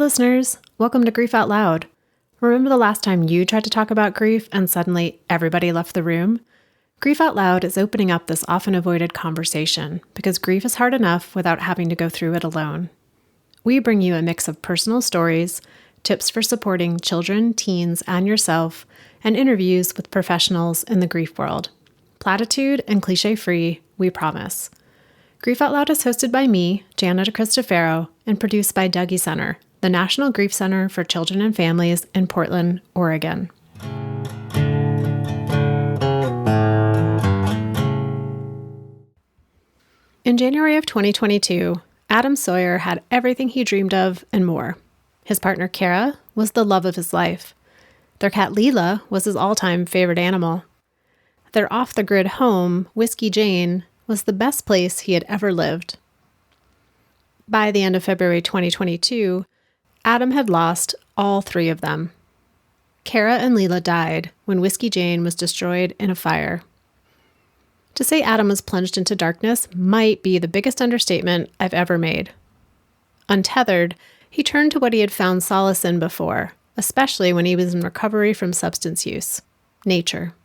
listeners. Welcome to Grief Out Loud. Remember the last time you tried to talk about grief and suddenly everybody left the room? Grief Out Loud is opening up this often avoided conversation because grief is hard enough without having to go through it alone. We bring you a mix of personal stories, tips for supporting children, teens, and yourself, and interviews with professionals in the grief world. Platitude and cliche-free, we promise. Grief Out Loud is hosted by me, Jana DeCristofaro, and produced by Dougie Center, the National Grief Center for Children and Families in Portland, Oregon. In January of 2022, Adam Sawyer had everything he dreamed of and more. His partner, Kara, was the love of his life. Their cat, Lela, was his all-time favorite animal. Their off-the-grid home, Whiskey Jane, was the best place he had ever lived. By the end of February 2022, Adam had lost all three of them. Kara and Lela died when Whiskey Jane was destroyed in a fire. To say Adam was plunged into darkness might be the biggest understatement I've ever made. Untethered, he turned to what he had found solace in before, especially when he was in recovery from substance use: nature.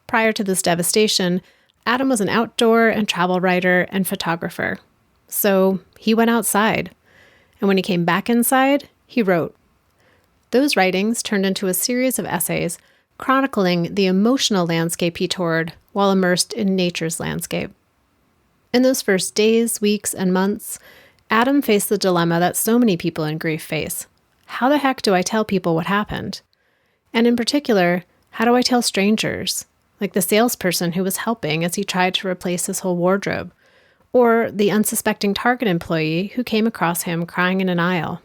Prior to this devastation, Adam was an outdoor and travel writer and photographer. So he went outside. And when he came back inside, he wrote. Those writings turned into a series of essays chronicling the emotional landscape he toured while immersed in nature's landscape. In those first days, weeks, and months, Adam faced the dilemma that so many people in grief face. How the heck do I tell people what happened? And in particular, how do I tell strangers, like the salesperson who was helping as he tried to replace his whole wardrobe, or the unsuspecting Target employee who came across him crying in an aisle?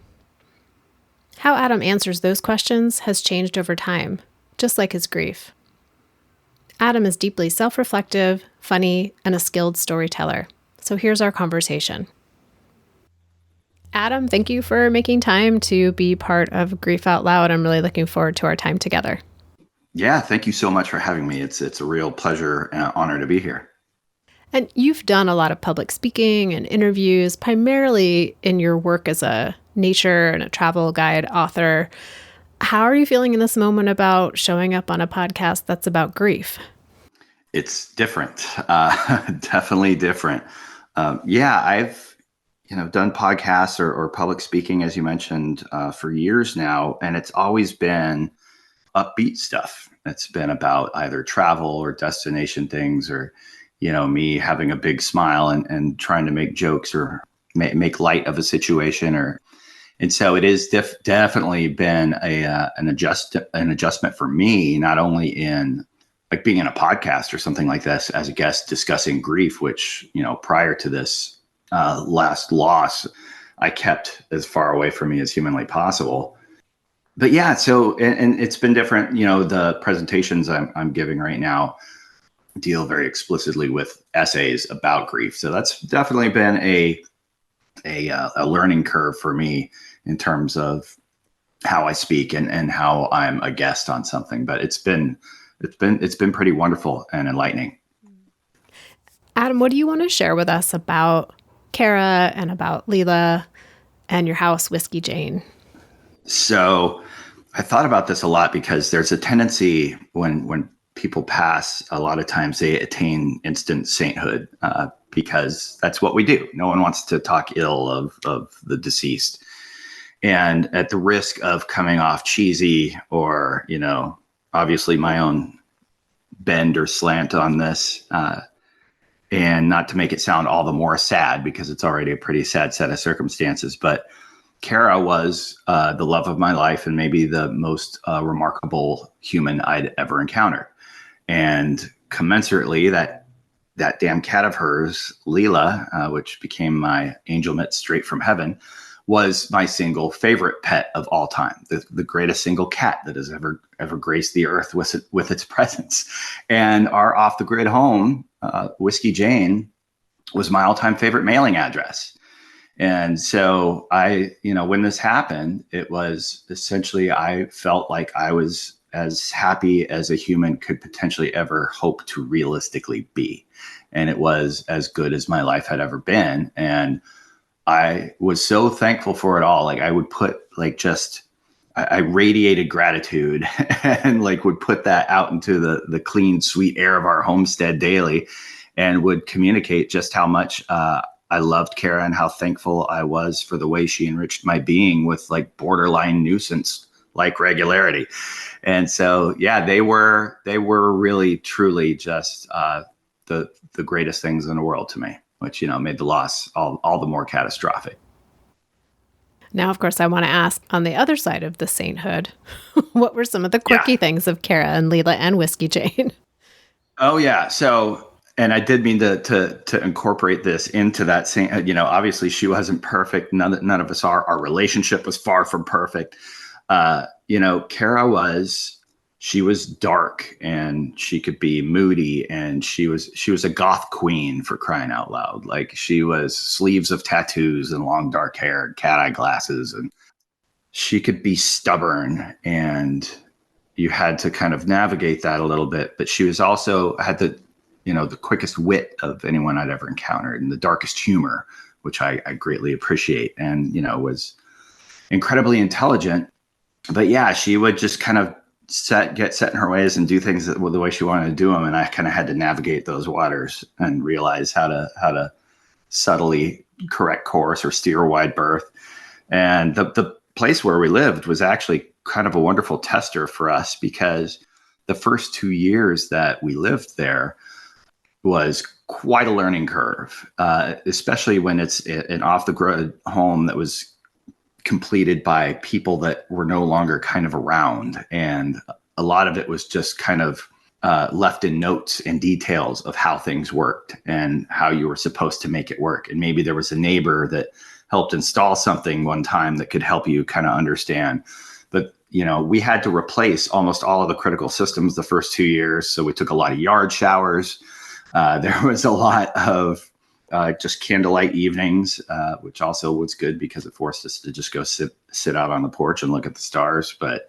How Adam answers those questions has changed over time, just like his grief. Adam is deeply self-reflective, funny, and a skilled storyteller. So here's our conversation. Adam, thank you for making time to be part of Grief Out Loud. I'm really looking forward to our time together. Yeah, thank you so much for having me. It's a real pleasure and honor to be here. And you've done a lot of public speaking and interviews, primarily in your work as a nature and a travel guide author. How are you feeling in this moment about showing up on a podcast that's about grief? It's different, definitely different. I've done podcasts or public speaking, as you mentioned, for years now, and it's always been upbeat stuff. It's been about either travel or destination things, or me having a big smile and trying to make jokes or make light of a situation, and so it is definitely been an adjustment for me, not only in like being in a podcast or something like this as a guest discussing grief, which prior to this last loss, I kept as far away from me as humanly possible. But yeah, so and it's been different. The presentations I'm giving right now deal very explicitly with essays about grief. So that's definitely been a learning curve for me in terms of how I speak and how I'm a guest on something. But it's been pretty wonderful and enlightening. Adam, what do you want to share with us about Kara and about Lela and your house, Whiskey Jane? So I thought about this a lot because there's a tendency when people pass, a lot of times they attain instant sainthood because that's what we do. No one wants to talk ill of the deceased. And at the risk of coming off cheesy or, obviously my own bend or slant on this, and not to make it sound all the more sad because it's already a pretty sad set of circumstances, but Kara was the love of my life and maybe the most remarkable human I'd ever encountered. And commensurately, that damn cat of hers, Lela, which became my angel met straight from heaven, was my single favorite pet of all time, the greatest single cat that has ever graced the earth with its presence. And our off the grid home, Whiskey Jane, was my all-time favorite mailing address. And so when this happened, it was essentially, I felt like I was as happy as a human could potentially ever hope to realistically be. And it was as good as my life had ever been. And I was so thankful for it all. Like I would put like just I radiated gratitude and like would put that out into the clean, sweet air of our homestead daily, and would communicate just how much I loved Kara and how thankful I was for the way she enriched my being with like borderline nuisance like regularity. And so, yeah, they were really truly just the greatest things in the world to me, which made the loss all the more catastrophic. Now, of course, I want to ask on the other side of the sainthood, what were some of the Yeah. quirky things of Kara and Lela and Whiskey Jane? Oh yeah. So, and I did mean to incorporate this into that same. Obviously she wasn't perfect. None of us are. Our relationship was far from perfect. Kara she was dark and she could be moody, and she was a goth queen, for crying out loud. Like she was sleeves of tattoos and long dark hair and cat eye glasses, and she could be stubborn, and you had to kind of navigate that a little bit. But she was also had the quickest wit of anyone I'd ever encountered, and the darkest humor, which I greatly appreciate, and was incredibly intelligent. But yeah, she would just kind of get set in her ways and do things the way she wanted to do them, and I kind of had to navigate those waters and realize how to subtly correct course or steer a wide berth. And the place where we lived was actually kind of a wonderful tester for us, because the first 2 years that we lived there was quite a learning curve, especially when it's an off the grid home that was completed by people that were no longer kind of around. And a lot of it was just kind of left in notes and details of how things worked and how you were supposed to make it work. And maybe there was a neighbor that helped install something one time that could help you kind of understand. But, we had to replace almost all of the critical systems the first 2 years. So we took a lot of yard showers. There was a lot of just candlelight evenings, which also was good because it forced us to just go sit out on the porch and look at the stars. But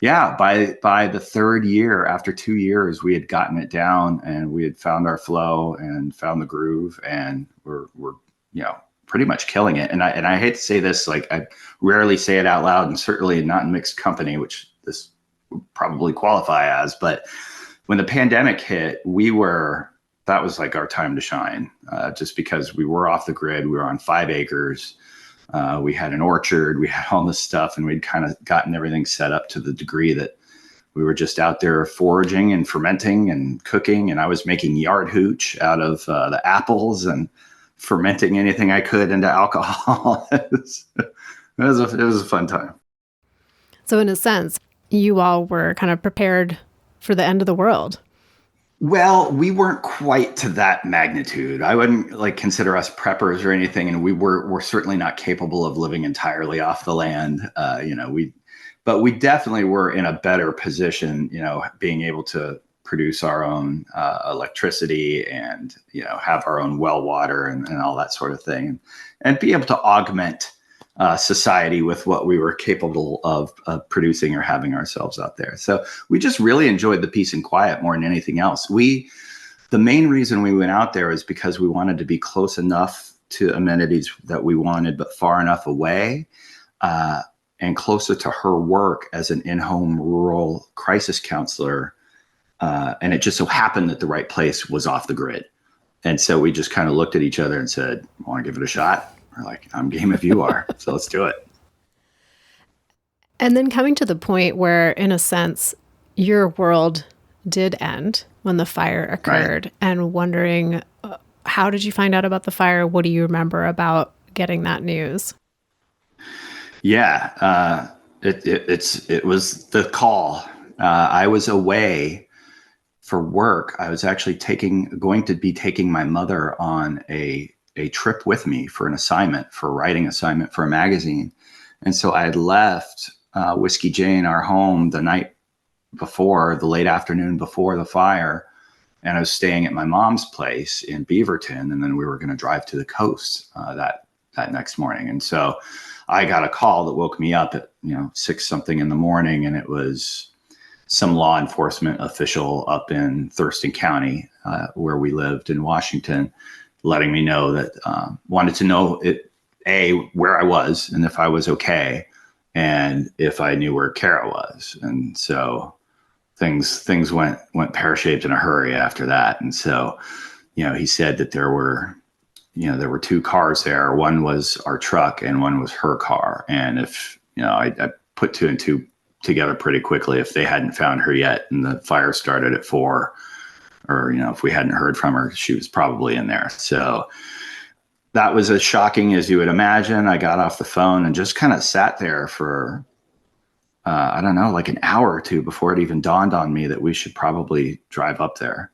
yeah, by the third year, after 2 years, we had gotten it down and we had found our flow and found the groove, and we're pretty much killing it. And I hate to say this, like I rarely say it out loud, and certainly not in mixed company, which this would probably qualify as. But when the pandemic hit, that was like our time to shine, just because we were off the grid. We were on 5 acres. We had an orchard. We had all this stuff, and we'd kind of gotten everything set up to the degree that we were just out there foraging and fermenting and cooking. And I was making yard hooch out of the apples and fermenting anything I could into alcohol. It was a fun time. So in a sense, you all were kind of prepared for the end of the world. Well, we weren't quite to that magnitude. I wouldn't consider us preppers or anything, and we're certainly not capable of living entirely off the land. But we definitely were in a better position, being able to produce our own electricity and have our own well water and all that sort of thing, and be able to augment society with what we were capable of producing or having ourselves out there. So we just really enjoyed the peace and quiet more than anything else. The main reason we went out there is because we wanted to be close enough to amenities that we wanted, but far enough away and closer to her work as an in-home rural crisis counselor. And it just so happened that the right place was off the grid. And so we just kind of looked at each other and said, want to give it a shot? We're like, I'm game if you are. So let's do it. And then coming to the point where, in a sense, your world did end when the fire occurred, right. And wondering, how did you find out about the fire? What do you remember about getting that news? Yeah, it was the call. I was away for work. I was actually going to be taking my mother on a trip with me for a writing assignment for a magazine. And so I had left Whiskey Jane, our home, the night before, the late afternoon before the fire. And I was staying at my mom's place in Beaverton. And then we were going to drive to the coast that next morning. And so I got a call that woke me up at 6 something in the morning. And it was some law enforcement official up in Thurston County, where we lived in Washington, letting me know that wanted to know where I was and if I was okay, and if I knew where Kara was. And so things went pear-shaped in a hurry after that. And so, he said that there were two cars there. One was our truck and one was her car. And if, I put two and two together pretty quickly. If they hadn't found her yet and the fire started at 4, or, if we hadn't heard from her, she was probably in there. So that was as shocking as you would imagine. I got off the phone and just kind of sat there for, I don't know, like an hour or two before it even dawned on me that we should probably drive up there.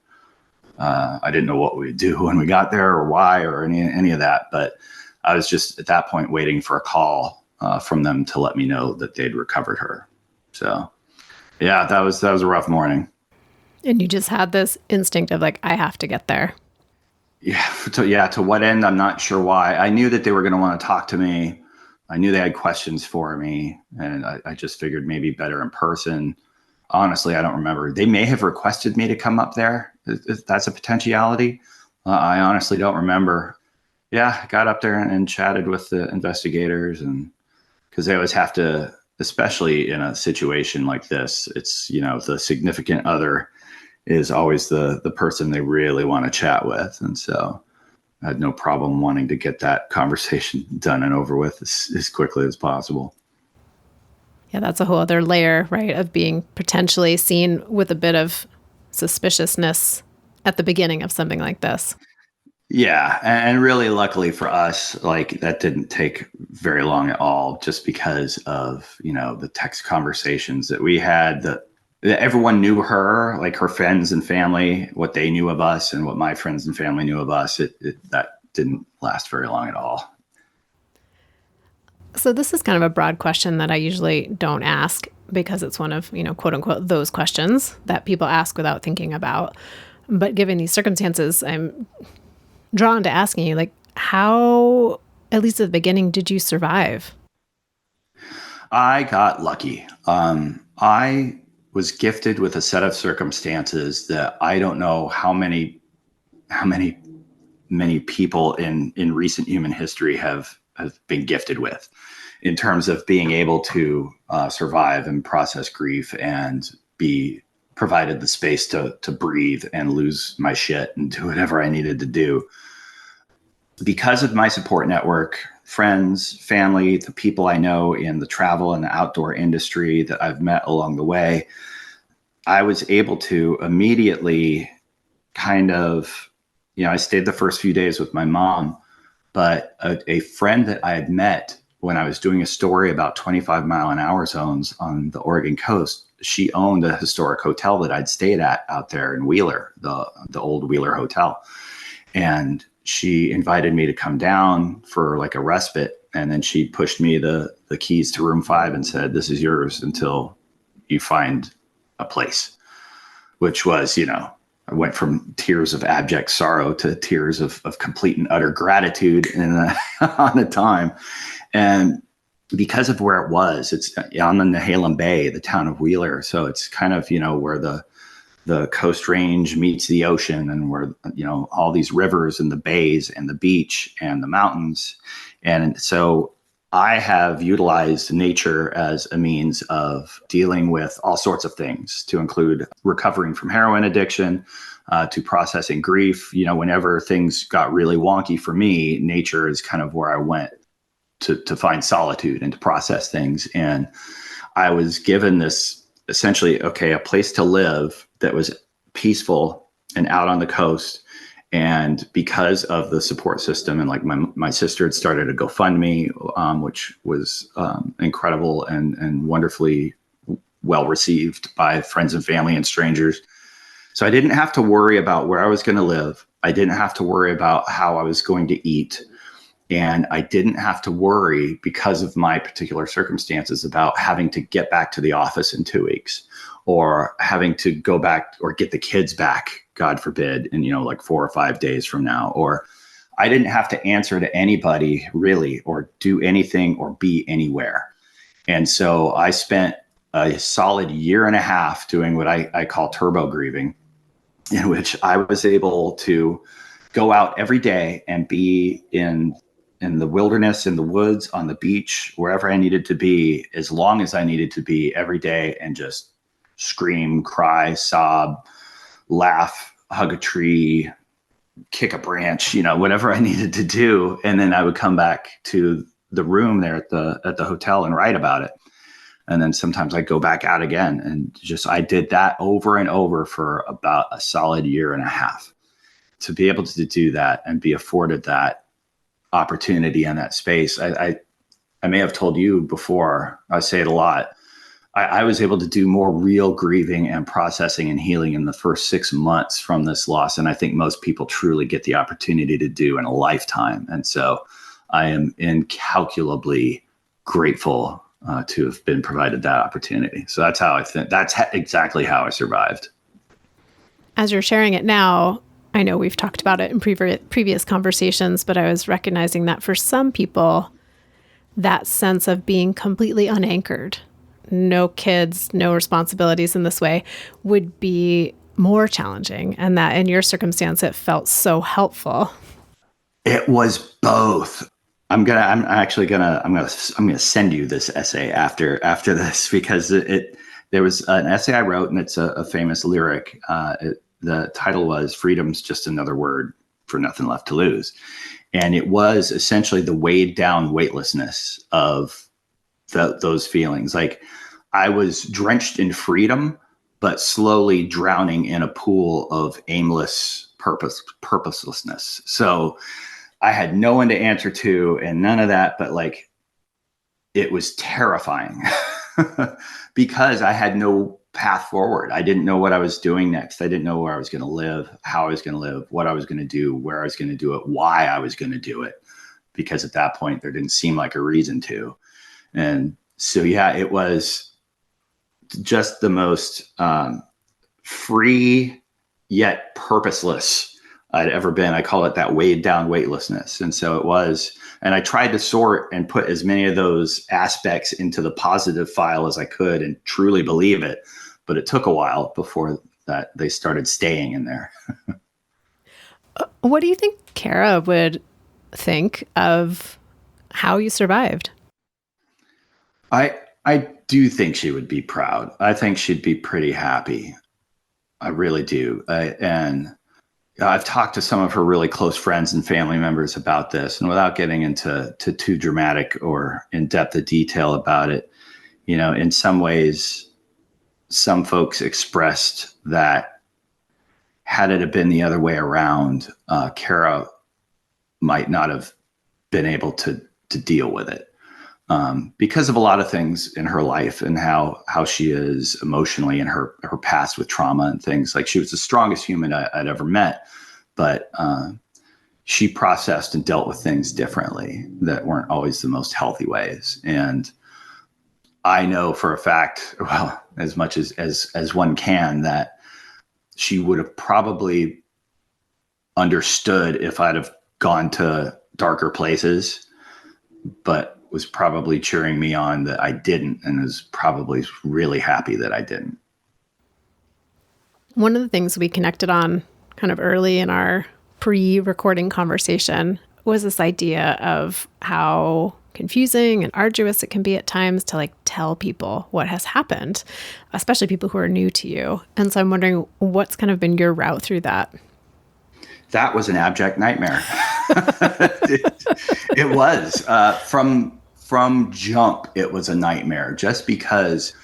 I didn't know what we'd do when we got there or why or any of that, but I was just at that point waiting for a call from them to let me know that they'd recovered her. So yeah, that was a rough morning. And you just had this instinct of like, I have to get there. Yeah. To what end? I'm not sure why. I knew that they were going to want to talk to me. I knew they had questions for me, and I just figured maybe better in person. Honestly, I don't remember. They may have requested me to come up there. That's a potentiality. I honestly don't remember. Yeah, I got up there and chatted with the investigators, and because they always have to, especially in a situation like this, it's, the significant other is always the person they really want to chat with. And so I had no problem wanting to get that conversation done and over with as quickly as possible. Yeah, that's a whole other layer, right, of being potentially seen with a bit of suspiciousness at the beginning of something like this. Yeah. And really, luckily for us, like that didn't take very long at all, just because of, the text conversations that we had, that everyone knew her, like her friends and family, what they knew of us and what my friends and family knew of us. That didn't last very long at all. So this is kind of a broad question that I usually don't ask because it's one of, quote unquote, those questions that people ask without thinking about. But given these circumstances, I'm drawn to asking you, like, how, at least at the beginning, did you survive? I got lucky. I was gifted with a set of circumstances that I don't know how many people in recent human history have been gifted with, in terms of being able to survive and process grief and be provided the space to breathe and lose my shit and do whatever I needed to do. Because of my support network, friends, family, the people I know in the travel and the outdoor industry that I've met along the way, I was able to immediately kind of, I stayed the first few days with my mom, but a friend that I had met when I was doing a story about 25-mile-an-hour zones on the Oregon coast, she owned a historic hotel that I'd stayed at out there in Wheeler, the old Wheeler Hotel. And she invited me to come down for like a respite. And then she pushed me the keys to room 5 and said, "This is yours until you find a place," which was, I went from tears of abject sorrow to tears of complete and utter gratitude on a time. And because of where it was, it's on the Nehalem Bay, the town of Wheeler. So it's kind of, where the coast range meets the ocean, and where, all these rivers and the bays and the beach and the mountains. And so I have utilized nature as a means of dealing with all sorts of things, to include recovering from heroin addiction, to processing grief. Whenever things got really wonky for me, nature is kind of where I went to find solitude and to process things. And I was given this essentially, a place to live that was peaceful and out on the coast. And because of the support system, and like my sister had started a GoFundMe, which was incredible and wonderfully well received by friends and family and strangers. So I didn't have to worry about where I was going to live. I didn't have to worry about how I was going to eat. And I didn't have to worry, because of my particular circumstances, about having to get back to the office in 2 weeks, or having to go back or get the kids back, God forbid, in, like 4 or 5 days from now. Or I didn't have to answer to anybody really, or do anything, or be anywhere. And so I spent a solid year and a half doing what I call turbo grieving, in which I was able to go out every day and be in in the wilderness, in the woods, on the beach, wherever I needed to be, as long as I needed to be every day, and just scream, cry, sob, laugh, hug a tree, kick a branch, whatever I needed to do. And then I would come back to the room there at the hotel and write about it. And then sometimes I'd go back out again, and I did that over and over for about a solid year and a half. To be able to do that and be afforded that opportunity and that space. I may have told you before, I say it a lot. I was able to do more real grieving and processing and healing in the first 6 months from this loss. And I think most people truly get the opportunity to do in a lifetime. And so I am incalculably grateful to have been provided that opportunity. So that's how that's exactly how I survived. As you're sharing it now, I know we've talked about it in previous conversations, but I was recognizing that for some people, that sense of being completely unanchored, no kids, no responsibilities in this way, would be more challenging. And that in your circumstance, it felt so helpful. It was both. I'm gonna send you this essay after this, because there was an essay I wrote, and it's a famous lyric. The title was "Freedom's Just Another Word for Nothing Left to Lose." And it was essentially the weighed down weightlessness of those feelings. Like, I was drenched in freedom, but slowly drowning in a pool of aimless purposelessness. So I had no one to answer to and none of that, but like, it was terrifying because I had no path forward. I didn't know what I was doing next. I didn't know where I was going to live, how I was going to live, what I was going to do, where I was going to do it, why I was going to do it, because at that point there didn't seem like a reason to. And so, yeah, it was just the most free yet purposeless I'd ever been. I call it that weighed down weightlessness. And so it was, and I tried to sort and put as many of those aspects into the positive file as I could and truly believe it. But it took a while before that they started staying in there. What do you think Kara would think of how you survived? I do think she would be proud. I think she'd be pretty happy. I really do. And I've talked to some of her really close friends and family members about this, and without getting into too dramatic or in-depth a detail about it, in some ways, some folks expressed that had it have been the other way around, Kara might not have been able to deal with it. Because of a lot of things in her life and how she is emotionally, and her past with trauma and things. Like, she was the strongest human I'd ever met, but she processed and dealt with things differently that weren't always the most healthy ways. And I know for a fact, well, as much as one can, that she would have probably understood if I'd have gone to darker places, but was probably cheering me on that I didn't, and was probably really happy that I didn't. One of the things we connected on kind of early in our pre-recording conversation was this idea of how confusing and arduous it can be at times to tell people what has happened, especially people who are new to you. And so I'm wondering what's kind of been your route through that. That was an abject nightmare. It was from jump. It was a nightmare, just because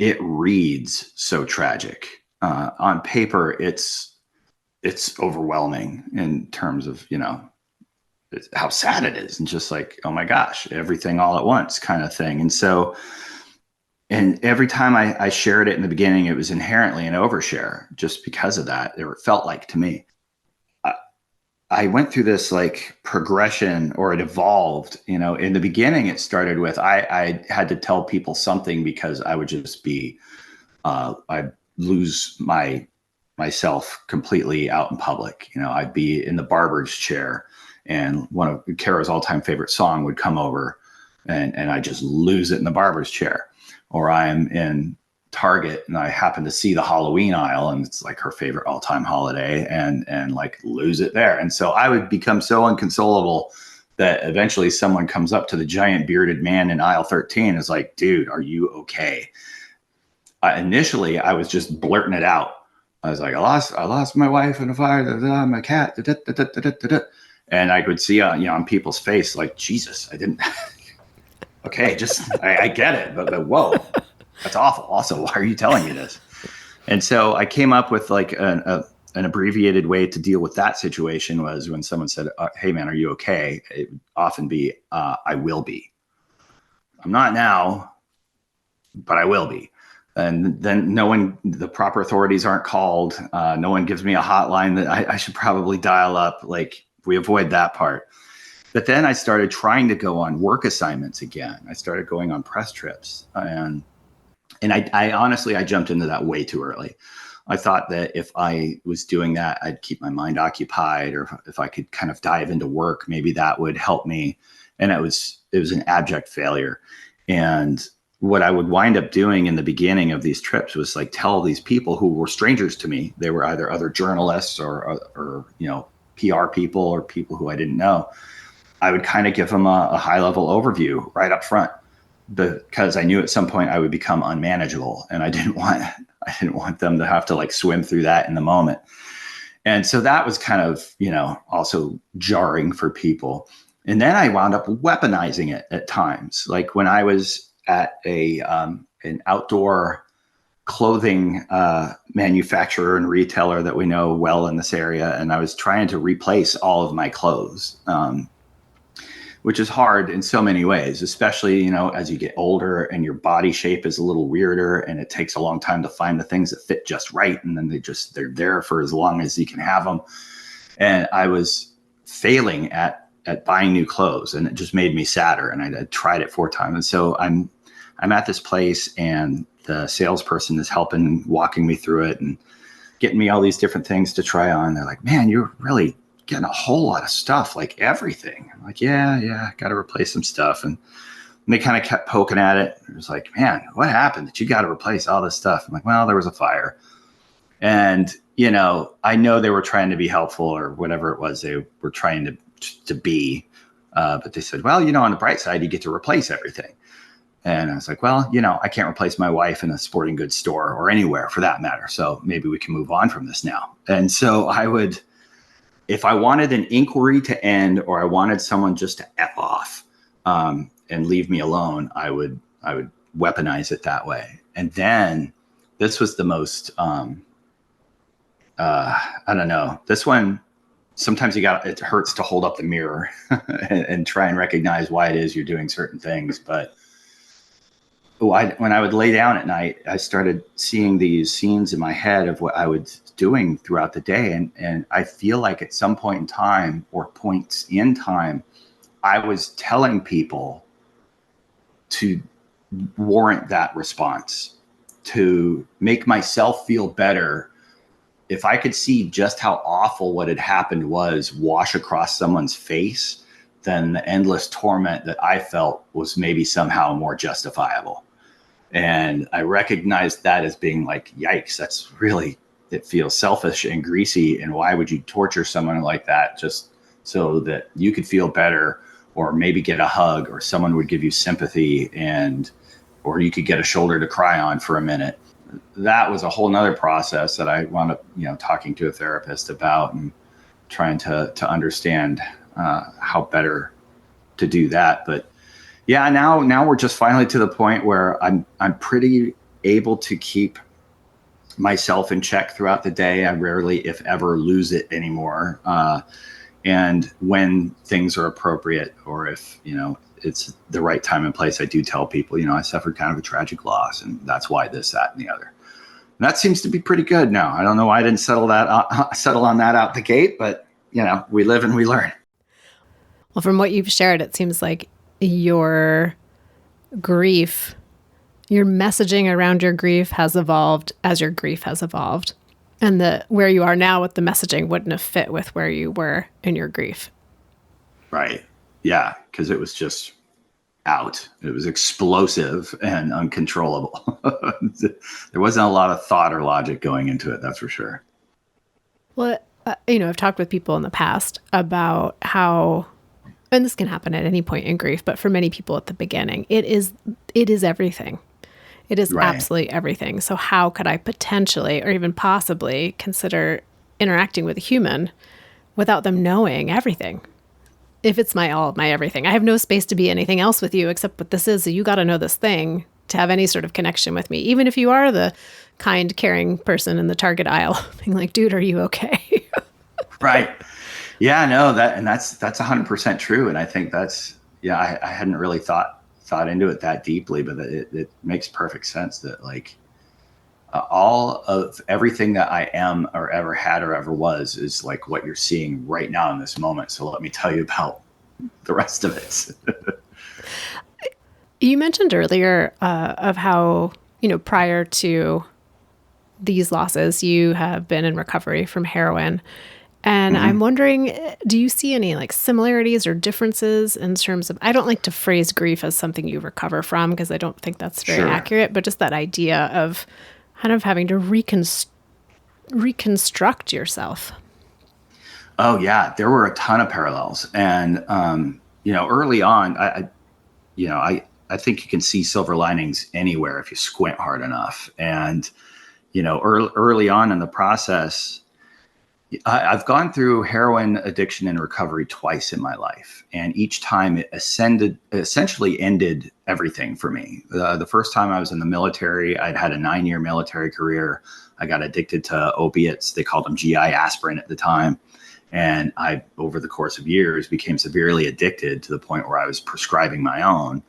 it reads so tragic. On paper, it's overwhelming in terms of how sad it is, and just like, oh my gosh, everything all at once kind of thing. And so, and every time I shared it in the beginning, it was inherently an overshare, just because of that. It felt like to me. I went through this progression, or it evolved. In the beginning, it started with I had to tell people something, because I would just be I'd lose myself completely out in public. I'd be in the barber's chair, and one of Kara's all-time favorite song would come over, and I just lose it in the barber's chair. Or I'm in Target and I happen to see the Halloween aisle, and it's her favorite all-time holiday, and lose it there. And so I would become so inconsolable that eventually someone comes up to the giant bearded man in aisle 13 and is like, dude, are you okay? Initially, I was just blurting it out. I was like, I lost my wife in a fire, my cat, and I could see, on people's face, like, Jesus, I didn't. Okay, I get it, but whoa, that's awful. Also, why are you telling me this? And so I came up with like an abbreviated way to deal with that situation was when someone said, hey man, are you okay? It would often be, I will be. I'm not now, but I will be. And then the proper authorities aren't called. No one gives me a hotline that I should probably dial up. Like, we avoid that part. But then I started trying to go on work assignments again. I started going on press trips. And I honestly, I jumped into that way too early. I thought that if I was doing that, I'd keep my mind occupied, or if I could kind of dive into work, maybe that would help me. And it was an abject failure. And what I would wind up doing in the beginning of these trips was like tell these people who were strangers to me. They were either other journalists or PR people or people who I didn't know. I would kind of give them a high level overview right up front, because I knew at some point I would become unmanageable, and I didn't want them to have to like swim through that in the moment. And so that was kind of, also jarring for people. And then I wound up weaponizing it at times. Like when I was at an outdoor clothing manufacturer and retailer that we know well in this area, and I was trying to replace all of my clothes, which is hard in so many ways, especially, as you get older and your body shape is a little weirder and it takes a long time to find the things that fit just right. And then they're there for as long as you can have them. And I was failing at buying new clothes, and it just made me sadder. And I tried it 4 times. And so I'm at this place, and the salesperson is walking me through it and getting me all these different things to try on. They're like, man, you're really getting a whole lot of stuff, like everything. I'm like, yeah, got to replace some stuff. And they kind of kept poking at it. It was like, man, what happened that you got to replace all this stuff? I'm like, well, there was a fire. And, I know they were trying to be helpful or whatever it was they were trying to be. But they said, well, on the bright side, you get to replace everything. And I was like, well, I can't replace my wife in a sporting goods store or anywhere for that matter. So maybe we can move on from this now. And so if I wanted an inquiry to end, or I wanted someone just to F off and leave me alone, I would weaponize it that way. And then this was the most, I don't know, this one, sometimes it hurts to hold up the mirror and try and recognize why it is you're doing certain things. But when I would lay down at night, I started seeing these scenes in my head of what I was doing throughout the day. And I feel like at some point in time, or points in time, I was telling people to warrant that response, to make myself feel better. If I could see just how awful what had happened was wash across someone's face, then the endless torment that I felt was maybe somehow more justifiable. And I recognized that as being like, yikes, it feels selfish and greasy. And why would you torture someone like that just so that you could feel better, or maybe get a hug, or someone would give you sympathy, or you could get a shoulder to cry on for a minute? That was a whole nother process that I wound up, talking to a therapist about and trying to understand how better to do that. But yeah, now we're just finally to the point where I'm pretty able to keep myself in check throughout the day. I rarely, if ever, lose it anymore. And when things are appropriate, or if, it's the right time and place, I do tell people, I suffered kind of a tragic loss, and that's why this, that, and the other. And that seems to be pretty good now. I don't know why I didn't settle on that out the gate, but we live and we learn. Well, from what you've shared, it seems like your grief, your messaging around your grief has evolved as your grief has evolved. And where you are now with the messaging wouldn't have fit with where you were in your grief. Right. Yeah. Because it was just out. It was explosive and uncontrollable. There wasn't a lot of thought or logic going into it. That's for sure. Well, I've talked with people in the past about how And this can happen at any point in grief, but for many people at the beginning, it is everything. It is Right. absolutely everything. So how could I potentially or even possibly consider interacting with a human without them knowing everything? If it's my all, my everything. I have no space to be anything else with you except what this is. So you got to know this thing to have any sort of connection with me. Even if you are the kind, caring person in the Target aisle, being like, dude, are you okay? Right. Yeah, no, that's 100% true. And I think that's, yeah, I hadn't really thought into it that deeply, but it makes perfect sense that like all of everything that I am or ever had or ever was is like what you're seeing right now in this moment. So let me tell you about the rest of it. You mentioned earlier of how, prior to these losses, you have been in recovery from heroin. And I'm Mhm. wondering, do you see any like similarities or differences in terms of, I don't like to phrase grief as something you recover from because I don't think that's very Sure. accurate, but just that idea of kind of having to reconstruct yourself. Oh yeah, there were a ton of parallels, and early on, I think you can see silver linings anywhere if you squint hard enough. And early on in the process, I've gone through heroin addiction and recovery twice in my life, and each time it essentially ended everything for me. The first time I was in the military, I'd had a 9-year military career. I got addicted to opiates. They called them GI aspirin at the time. And I, over the course of years, became severely addicted to the point where I was prescribing my own.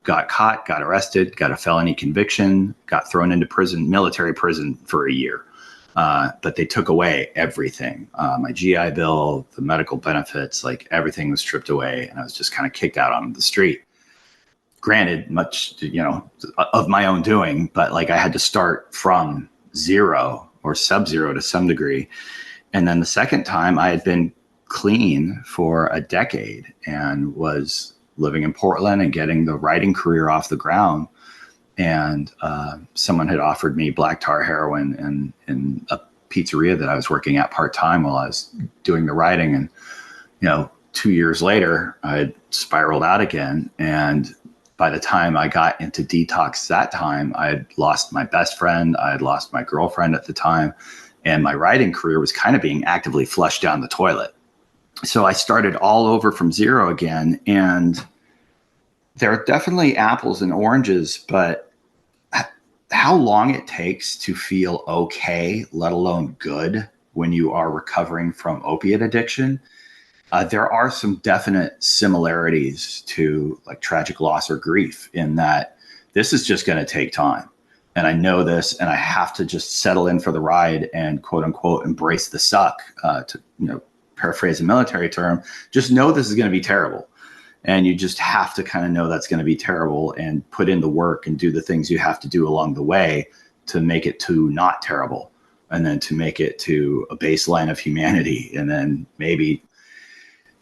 Got caught, got arrested, got a felony conviction, got thrown into prison, military prison for a year. But they took away everything, my GI Bill, the medical benefits, like everything was stripped away. And I was just kind of kicked out on the street. Granted, much, of my own doing, but like I had to start from zero or sub-zero to some degree. And then the second time I had been clean for a decade and was living in Portland and getting the writing career off the ground. And someone had offered me black tar heroin in a pizzeria that I was working at part-time while I was doing the writing. And, 2 years later, I had spiraled out again. And by the time I got into detox that time, I had lost my best friend. I had lost my girlfriend at the time. And my writing career was kind of being actively flushed down the toilet. So I started all over from zero again. And there are definitely apples and oranges, but how long it takes to feel okay, let alone good, when you are recovering from opiate addiction, there are some definite similarities to like tragic loss or grief in that this is just going to take time. And I know this, and I have to just settle in for the ride and quote unquote embrace the suck, to paraphrase a military term. Just know this is going to be terrible, and you just have to kind of know that's going to be terrible and put in the work and do the things you have to do along the way to make it to not terrible, and then to make it to a baseline of humanity, and then maybe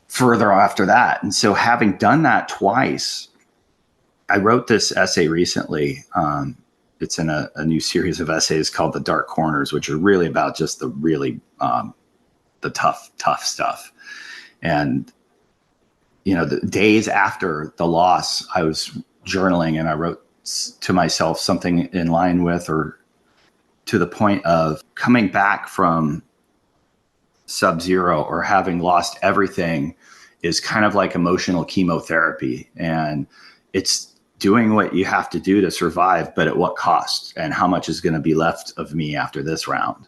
further after that. And so having done that twice, I wrote this essay recently. It's in a new series of essays called The Dark Corners, which are really about just the really the tough stuff. And the days after the loss, I was journaling and I wrote to myself something in line with, or to the point of, coming back from sub-zero or having lost everything is kind of like emotional chemotherapy. And it's doing what you have to do to survive, but at what cost, and how much is going to be left of me after this round.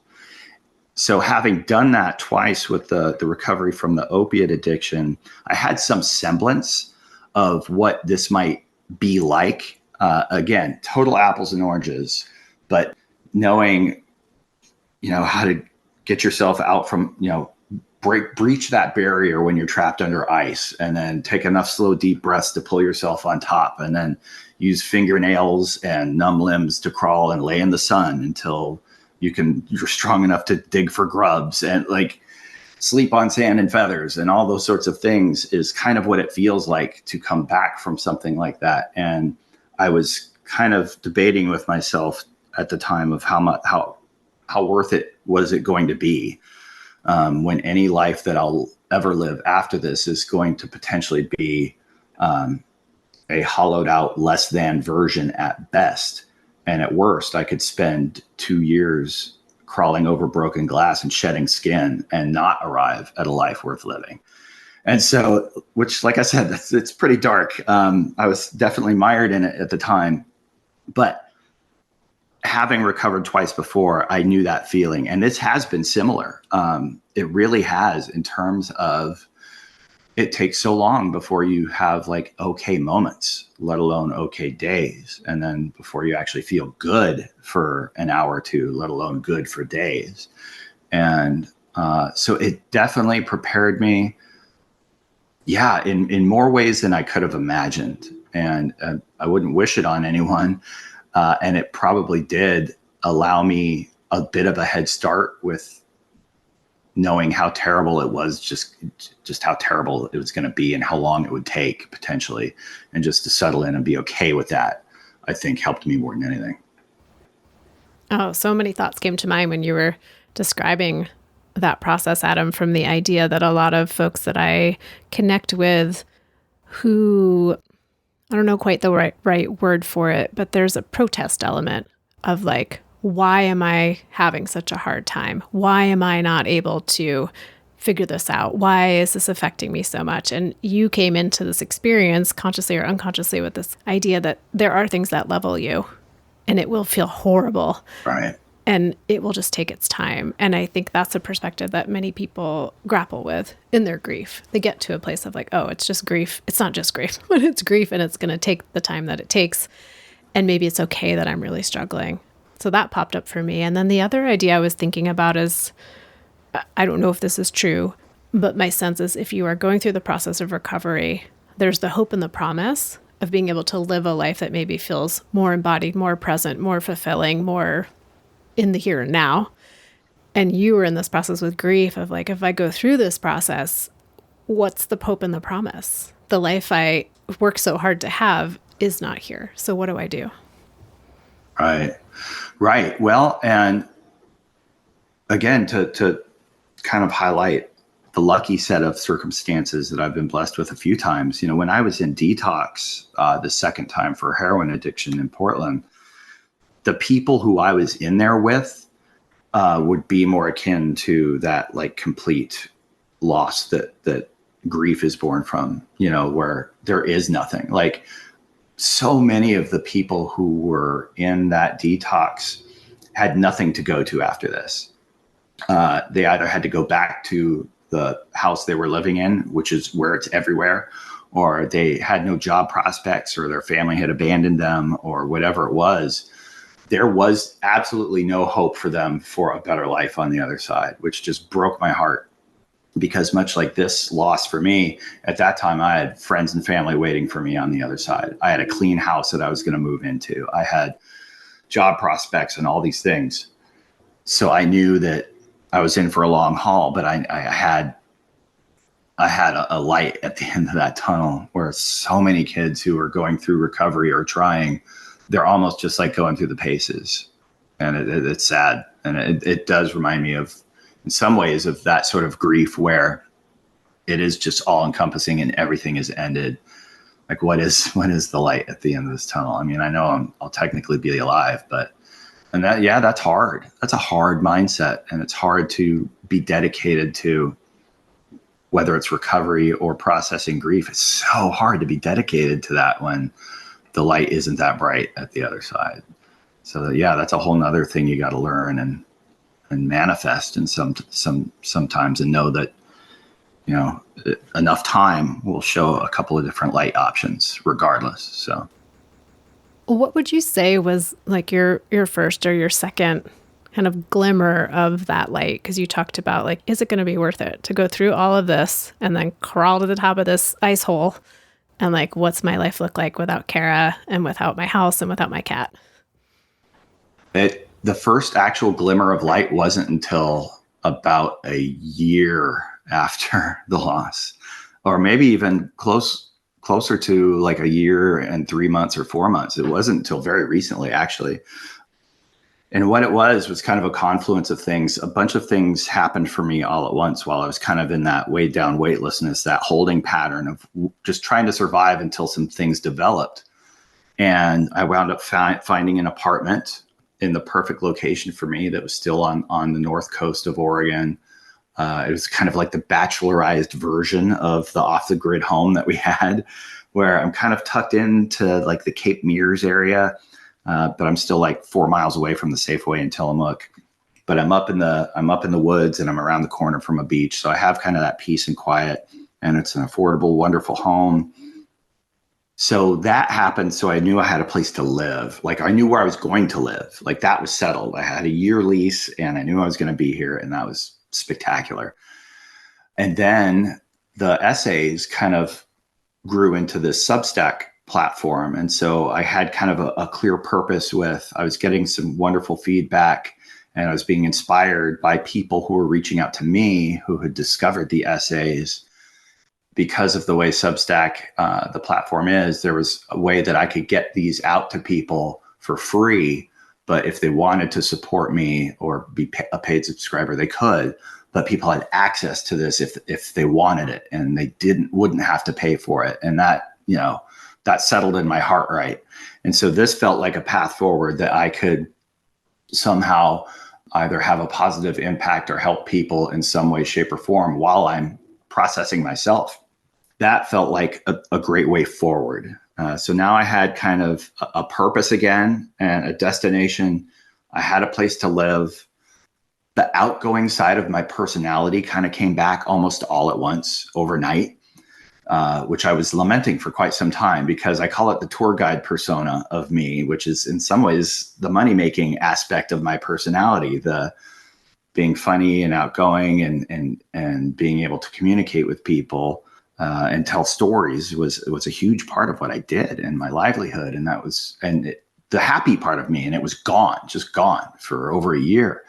So having done that twice with the recovery from the opiate addiction, I had some semblance of what this might be like. Again, total apples and oranges, but knowing, how to get yourself out from, breach that barrier when you're trapped under ice, and then take enough slow, deep breaths to pull yourself on top, and then use fingernails and numb limbs to crawl and lay in the sun until you're strong enough to dig for grubs, and like sleep on sand and feathers and all those sorts of things, is kind of what it feels like to come back from something like that. And I was kind of debating with myself at the time of how worth it was it going to be. when any life that I'll ever live after this is going to potentially be a hollowed out less than version at best. And at worst, I could spend 2 years crawling over broken glass and shedding skin and not arrive at a life worth living. And so, which, like I said, it's pretty dark. I was definitely mired in it at the time, but having recovered twice before, I knew that feeling. And this has been similar. It really has, in terms of it takes so long before you have like okay moments, let alone okay days. And then before you actually feel good for an hour or two, let alone good for days. And so it definitely prepared me, in more ways than I could have imagined. And I wouldn't wish it on anyone. And it probably did allow me a bit of a head start with knowing how terrible it was, just how terrible it was going to be and how long it would take potentially. And just to settle in and be okay with that, I think helped me more than anything. Oh, so many thoughts came to mind when you were describing that process, Adam, from the idea that a lot of folks that I connect with who, I don't know quite the right word for it, but there's a protest element of like, why am I having such a hard time? Why am I not able to figure this out? Why is this affecting me so much? And you came into this experience consciously or unconsciously with this idea that there are things that level you and it will feel horrible. Right. And it will just take its time. And I think that's a perspective that many people grapple with in their grief. They get to a place of like, oh, it's just grief. It's not just grief, but it's grief and it's going to take the time that it takes. And maybe it's okay that I'm really struggling. So that popped up for me. And then the other idea I was thinking about is, I don't know if this is true, but my sense is if you are going through the process of recovery, there's the hope and the promise of being able to live a life that maybe feels more embodied, more present, more fulfilling, more in the here and now. And you were in this process with grief of like, if I go through this process, what's the hope and the promise? The life I worked so hard to have is not here. So what do I do? Right. Well, and again, to kind of highlight the lucky set of circumstances that I've been blessed with a few times, when I was in detox the second time for heroin addiction in Portland, the people who I was in there with would be more akin to that like complete loss that grief is born from, where there is nothing. Like so many of the people who were in that detox had nothing to go to after this. They either had to go back to the house they were living in, which is where it's everywhere, or they had no job prospects, or their family had abandoned them, or whatever it was. There was absolutely no hope for them for a better life on the other side, which just broke my heart. Because much like this loss for me, at that time, I had friends and family waiting for me on the other side. I had a clean house that I was going to move into. I had job prospects and all these things. So I knew that I was in for a long haul, but I had a light at the end of that tunnel where so many kids who are going through recovery or trying, they're almost just like going through the paces. And it's sad. And it does remind me of, in some ways, of that sort of grief where it is just all encompassing and everything is ended. Like when is the light at the end of this tunnel? I mean, I know I'll technically be alive, and that's hard. That's a hard mindset. And it's hard to be dedicated to, whether it's recovery or processing grief. It's so hard to be dedicated to that when the light isn't that bright at the other side. So that's a whole nother thing you got to learn and manifest in sometimes, and know that, enough time will show a couple of different light options regardless. So what would you say was like your first or your second kind of glimmer of that light? Because you talked about like, is it going to be worth it to go through all of this and then crawl to the top of this ice hole? And like, what's my life look like without Kara and without my house and without my cat? The first actual glimmer of light wasn't until about a year after the loss, or maybe even closer to like a year and 3 months or 4 months. It wasn't until very recently, actually. And what it was kind of a confluence of things. A bunch of things happened for me all at once while I was kind of in that weighed down weightlessness, that holding pattern of just trying to survive until some things developed. And I wound up finding an apartment in the perfect location for me that was still on the north coast of Oregon. It was kind of like the bachelorized version of the off the grid home that we had, where I'm kind of tucked into like the Cape Mears area. But I'm still like 4 miles away from the Safeway in Tillamook. But I'm up in the woods, and I'm around the corner from a beach. So I have kind of that peace and quiet, and it's an affordable, wonderful home. So that happened. So I knew I had a place to live. Like I knew where I was going to live. Like that was settled. I had a year lease, and I knew I was going to be here, and that was spectacular. And then the essays kind of grew into this Substack platform. And so I had kind of a clear purpose I was getting some wonderful feedback, and I was being inspired by people who were reaching out to me who had discovered the essays. Because of the way Substack, the platform is, there was a way that I could get these out to people for free. But if they wanted to support me or be a paid subscriber, they could. But people had access to this if they wanted it, and they wouldn't have to pay for it. And that, that settled in my heart, right? And so this felt like a path forward that I could somehow either have a positive impact or help people in some way, shape, or form while I'm processing myself. That felt like a great way forward. So now I had kind of a purpose again and a destination. I had a place to live. The outgoing side of my personality kind of came back almost all at once overnight. Which I was lamenting for quite some time, because I call it the tour guide persona of me, which is in some ways the money-making aspect of my personality, the being funny and outgoing and being able to communicate with people and tell stories was a huge part of what I did and my livelihood. And that was the happy part of me, and it was just gone for over a year.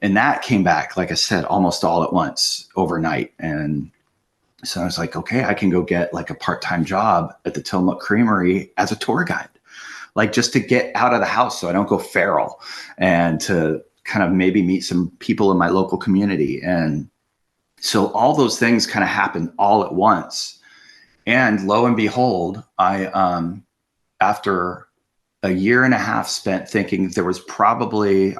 And that came back, like I said, almost all at once overnight. And so I was like, okay, I can go get like a part-time job at the Tillamook Creamery as a tour guide, like just to get out of the house so I don't go feral, and to kind of maybe meet some people in my local community. And so all those things kind of happened all at once. And lo and behold, after a year and a half spent thinking I was probably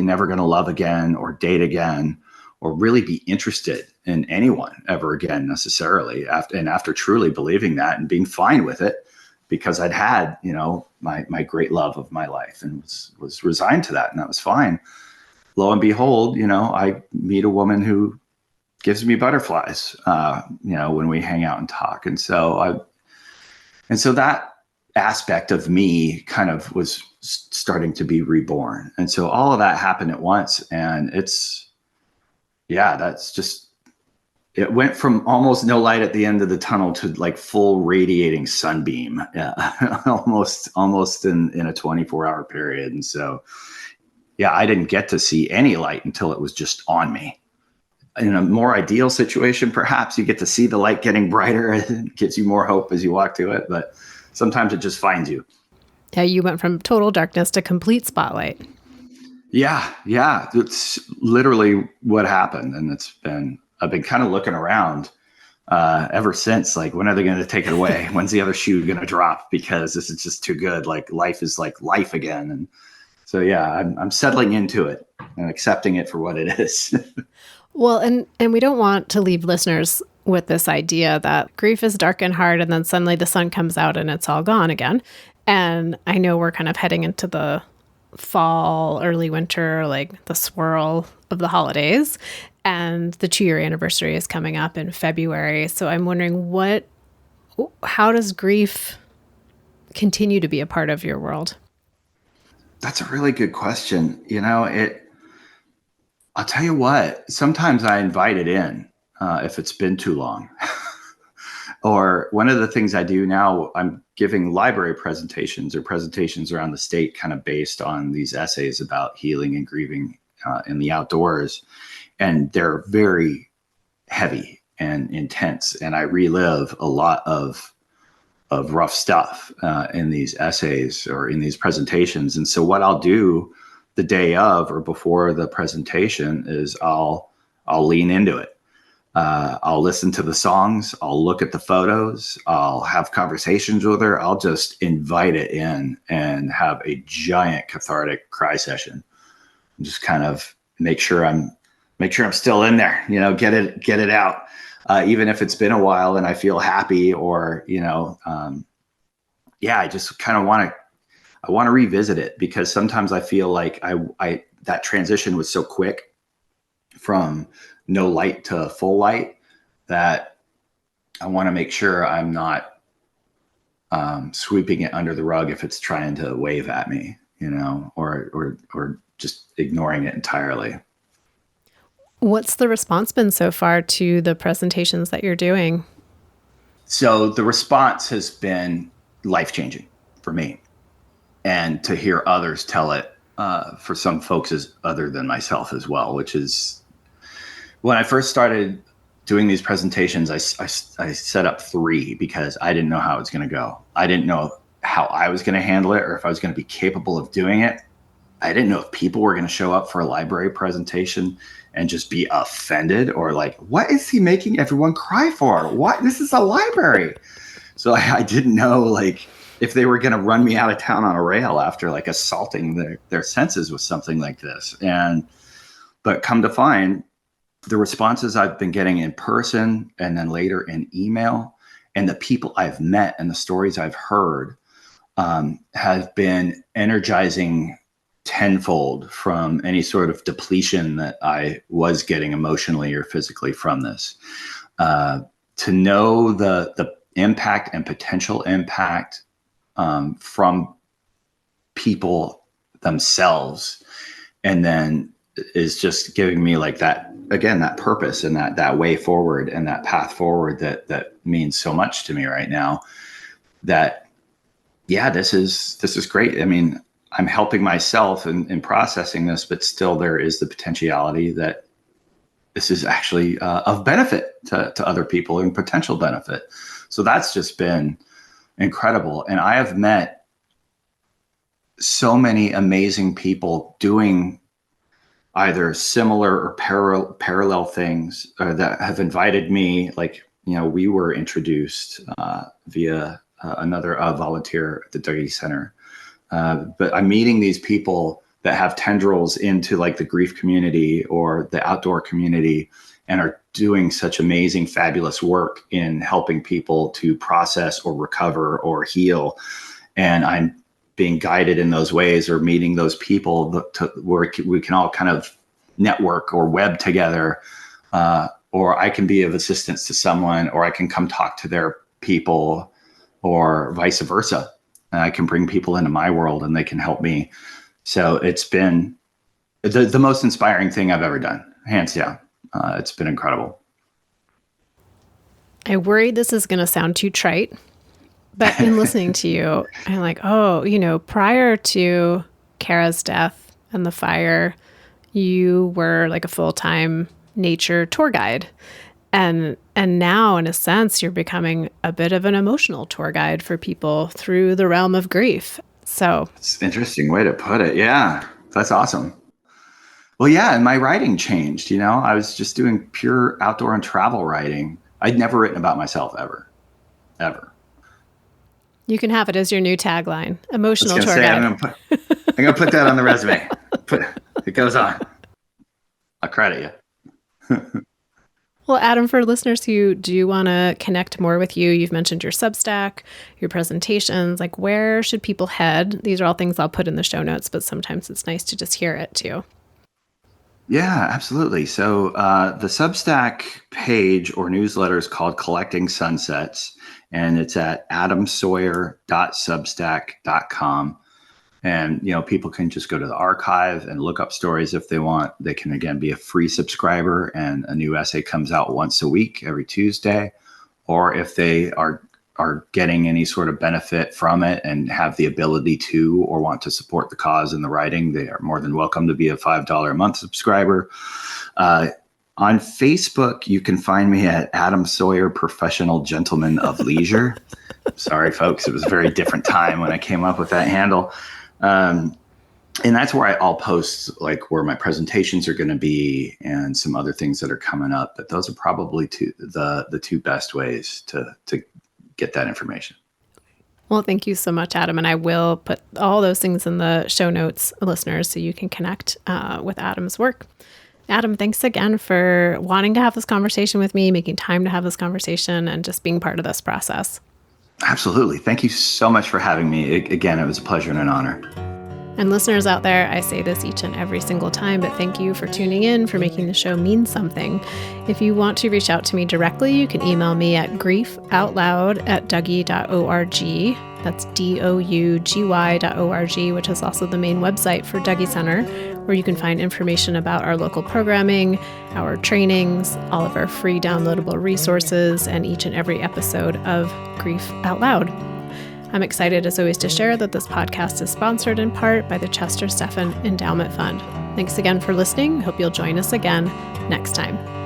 never going to love again or date again or really be interested in anyone ever again necessarily, after truly believing that and being fine with it, because I'd had, my great love of my life and was resigned to that, and that was fine. Lo and behold, I meet a woman who gives me butterflies, when we hang out and talk. And so that aspect of me kind of was starting to be reborn. And so all of that happened at once, and it went from almost no light at the end of the tunnel to like full radiating sunbeam, almost in a 24-hour period. And so, I didn't get to see any light until it was just on me. In a more ideal situation, perhaps you get to see the light getting brighter. It gives you more hope as you walk to it, but sometimes it just finds you. Yeah, you went from total darkness to complete spotlight. Yeah. It's literally what happened. And I've been kind of looking around ever since, like, when are they going to take it away? When's the other shoe going to drop? Because this is just too good. Like, life is like life again. And so, I'm settling into it and accepting it for what it is. Well, and we don't want to leave listeners with this idea that grief is dark and hard, and then suddenly the sun comes out and it's all gone again. And I know we're kind of heading into the fall, early winter, like the swirl of the holidays, and the 2-year anniversary is coming up in February. So I'm wondering how does grief continue to be a part of your world? That's a really good question. I'll tell you what, sometimes I invite it in if it's been too long. Or one of the things I do now, I'm giving library presentations or presentations around the state kind of based on these essays about healing and grieving in the outdoors. And they're very heavy and intense. And I relive a lot of rough stuff in these essays or in these presentations. And so what I'll do the day of or before the presentation is I'll lean into it. I'll listen to the songs. I'll look at the photos. I'll have conversations with her. I'll just invite it in and have a giant cathartic cry session. Just kind of make sure I'm still in there. Get it out. Even if it's been a while and I feel happy, or I just kind of want to revisit it, because sometimes I feel like I that transition was so quick from no light to full light that I want to make sure I'm not sweeping it under the rug if it's trying to wave at me, or just ignoring it entirely. What's the response been so far to the presentations that you're doing? So the response has been life-changing for me, and to hear others tell it, for some folks other than myself as well, which is, when I first started doing these presentations, I set up 3 because I didn't know how it was going to go. I didn't know how I was going to handle it, or if I was going to be capable of doing it. I didn't know if people were going to show up for a library presentation and just be offended, or like, what is he making everyone cry for? What? This is a library. So I didn't know, like, if they were going to run me out of town on a rail after like assaulting their senses with something like this. But come to find, the responses I've been getting in person and then later in email, and the people I've met and the stories I've heard, have been energizing tenfold from any sort of depletion that I was getting emotionally or physically from this. To know the impact and potential impact from people themselves, and then is just giving me like that, again, that purpose and that way forward and that path forward that means so much to me right now. That, yeah, this is great. I mean, I'm helping myself in processing this, but still there is the potentiality that this is actually of benefit to other people and potential benefit. So that's just been incredible. And I have met so many amazing people doing either similar or parallel things, that have invited me. Like, we were introduced via another volunteer at the Dougie Center. But I'm meeting these people that have tendrils into like the grief community or the outdoor community, and are doing such amazing, fabulous work in helping people to process or recover or heal. And I'm being guided in those ways, or meeting those people to where we can all kind of network or web together, or I can be of assistance to someone, or I can come talk to their people, or vice versa. And I can bring people into my world and they can help me. So it's been the most inspiring thing I've ever done, hands down. It's been incredible. I worry this is going to sound too trite, but in listening to you, I'm like, prior to Kara's death and the fire, you were like a full-time nature tour guide. And now, in a sense, you're becoming a bit of an emotional tour guide for people through the realm of grief. So it's an interesting way to put it. Yeah, that's awesome. Well, yeah, and my writing changed. I was just doing pure outdoor and travel writing. I'd never written about myself ever. You can have it as your new tagline: emotional tour guide. I'm gonna put that on the resume. It goes on. I'll credit you. Well, Adam, for listeners who do want to connect more with you, you've mentioned your Substack, your presentations, like where should people head? These are all things I'll put in the show notes, but sometimes it's nice to just hear it too. Yeah, absolutely. So the Substack page or newsletter is called Collecting Sunsets, and it's at adamsawyer.substack.com. And, people can just go to the archive and look up stories if they want. They can, again, be a free subscriber, and a new essay comes out once a week, every Tuesday. Or if they are getting any sort of benefit from it and have the ability to, or want to support the cause and the writing, they are more than welcome to be a $5 a month subscriber. On Facebook, you can find me at Adam Sawyer, Professional Gentleman of Leisure. Sorry, folks. It was a very different time when I came up with that handle. And that's where I'll post like where my presentations are going to be and some other things that are coming up. But those are probably the two best ways to get that information. Well, thank you so much, Adam. And I will put all those things in the show notes, listeners, so you can connect with Adam's work. Adam, thanks again for wanting to have this conversation with me, making time to have this conversation, and just being part of this process. Absolutely. Thank you so much for having me. Again, it was a pleasure and an honor. And listeners out there, I say this each and every single time, but thank you for tuning in, for making the show mean something. If you want to reach out to me directly, you can email me at griefoutloud@dougy.org. That's DOUGY.org, which is also the main website for Dougy Center, where you can find information about our local programming, our trainings, all of our free downloadable resources, and each and every episode of Grief Out Loud. I'm excited, as always, to share that this podcast is sponsored in part by the Chester Stephan Endowment Fund. Thanks again for listening. Hope you'll join us again next time.